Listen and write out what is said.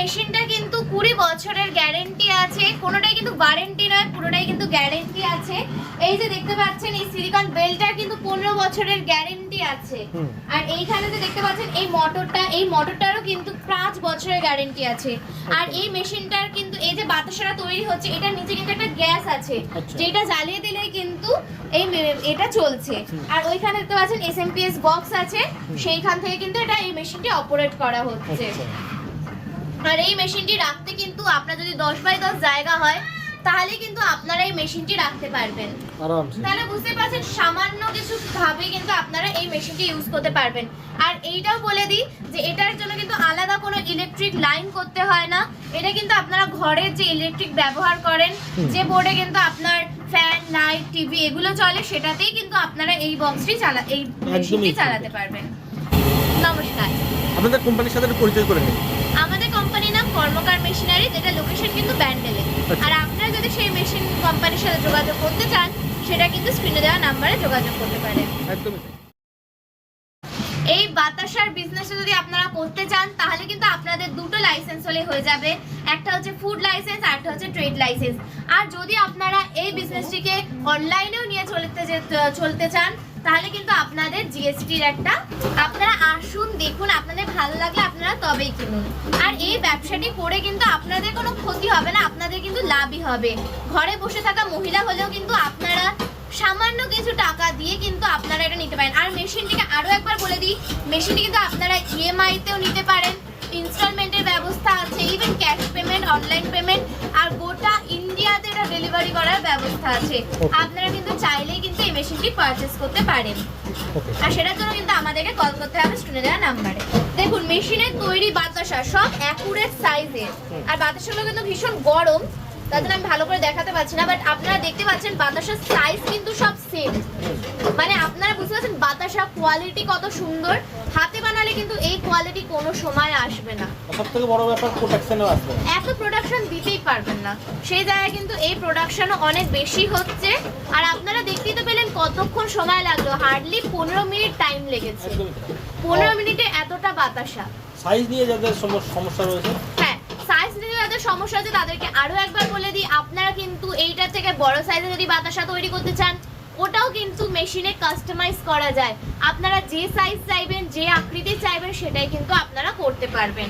মেশিনটা কিন্তু 20 বছরের গ্যারান্টি আছে, কোনোটাই কিন্তু ওয়ারেন্টি নয়, পুরোটাই কিন্তু গ্যারান্টি আছে। এই যে দেখতে পাচ্ছেন এই সিলিকন বেলটার কিন্তু 15 বছরের গ্যারান্টি আছে। আর এইখানে যে দেখতে পাচ্ছেন এই মোটরটারও কিন্তু 5 বছরের গ্যারান্টি আছে। আর এই মেশিনটার কিন্তু এই যে বাতাসাটা তৈরি হচ্ছে, এটার নিচে কিন্তু একটা গ্যাস আছে, যেটা জ্বালিয়ে দিলেই কিন্তু এটা চলছে। আর ওইখানে দেখতে পাচ্ছেন এসএমপিএস বক্স আছে, সেইখান থেকে কিন্তু এটা এই মেশিনটি অপারেট করা হচ্ছে। আর এই মেশিনটি রাখতে কিন্তু আপনার যদি 10x10 জায়গা হয় তাহলে কিন্তু আপনারা এই মেশিনটি রাখতে পারবেন আরামসে। তাহলে বুঝতে পারছেন সামান্য কিছু ভাবে কিন্তু আপনারা এই মেশিনটি ইউজ করতে পারবেন। আর এইটাও বলে দিই যে এটার জন্য কিন্তু আলাদা কোনো ইলেকট্রিক লাইন করতে হয় না। এটা কিন্তু আপনারা ঘরের যে ইলেকট্রিক ব্যবহার করেন, যে বোর্ডে কিন্তু আপনার ফ্যান, লাইট, টিভি এগুলো চলে, সেটাতেই কিন্তু আপনারা এই মেশিনটি চালাতে পারবেন। নমস্কার, আপনাদের কোম্পানির সাথে পরিচয় করে নিন। আমাদের কোম্পানির নাম কর্মকার মেশিনারি, যেটা লোকেশন কিন্তু ব্যান্ডেলে। আর আপনারা যদি সেই মেশিন কোম্পানির সাথে যোগাযোগ করতে চান, সেটা কিন্তু স্ক্রিনে দেওয়া নাম্বারে যোগাযোগ করতে পারেন। একদমই। এই বাতাসার বিজনেস যদি আপনারা করতে চান তাহলে কিন্তু আপনাদের দুটো লাইসেন্স হলে হয়ে যাবে, একটা হচ্ছে ফুড লাইসেন্স আর একটা হচ্ছে ট্রেড লাইসেন্স। আর যদি আপনারা এই বিজনেসটিকে অনলাইনেও নিয়ে চলতে চান তাহলে কিন্তু আপনাদের জিএসটির একটা, আপনারা আসুন দেখুন, আপনাদের ভালো লাগলে আপনারা তবেই কিনুন। আর এই ব্যবসাটি করে কিন্তু আপনাদের কোনো ক্ষতি হবে না, আপনাদের কিন্তু লাভই হবে। ঘরে বসে থাকা মহিলা হলেও কিন্তু আপনারা সামান্য কিছু টাকা দিয়ে কিন্তু আপনারা এটা নিতে পারেন। আর মেশিনটিকে আরও একবার বলে দিই, মেশিনটি কিন্তু আপনারা ইএমআইতেও নিতে পারেন, ইনস্টলমেন্টের ব্যবস্থা আছে, even cash payment, online payment, আর গোটা ইন্ডিয়াতে এটা ডেলিভারি করার ব্যবস্থা আছে। আপনারা কিন্তু চাইলেই কিন্তু এই মেশিনটি পারচেস করতে পারেন। আর সেটার জন্য কিন্তু আমাদেরকে কল করতে হবে স্ক্রিনে দেওয়া নাম্বারে। দেখুন মেশিনের তৈরি বাতাসা সব অ্যাকুরেট সাইজের, আর বাতাসাগুলো কিন্তু ভীষণ গরম, তার জন্য আমি ভালো করে দেখাতে পারছি না, বাট আপনারা দেখতে পাচ্ছেন বাতাসার সাইজ কিন্তু সব সেম। মানে আপনারা বুঝতে পারছেন বাতাসা কোয়ালিটি কত সুন্দর। হাতে বানালে কিন্তু এই কোয়ালিটি কোনো সময় আসবে না। সবথেকে বড় ব্যাপার প্রোডাকশনও আসবে, এত প্রোডাকশন দিতেই পারবেন না, সেই জায়গায় কিন্তু এই প্রোডাকশনও অনেক বেশি হচ্ছে। আর আপনারা দেখতেই তো পেলেন কতক্ষণ সময় লাগলো, হার্ডলি 15 মিনিট টাইম লেগেছে। 15 মিনিটে এতটা বাতাসা। সাইজ নিয়ে যাদের সমস্যা রয়েছে, হ্যাঁ সাইজ নিয়ে যাদের সমস্যা আছে তাদেরকে আরো একবার বলে দিই, আপনারা কিন্তু এইটার থেকে বড় সাইজে যদি বাতাসা তৈরি করতে চান, ওটাও কিন্তু মেশিনে কাস্টমাইজ করা যায়। আপনারা যে সাইজ চাইবেন, যে আকৃতি চাইবেন, সেটাই কিন্তু আপনারা করতে পারবেন।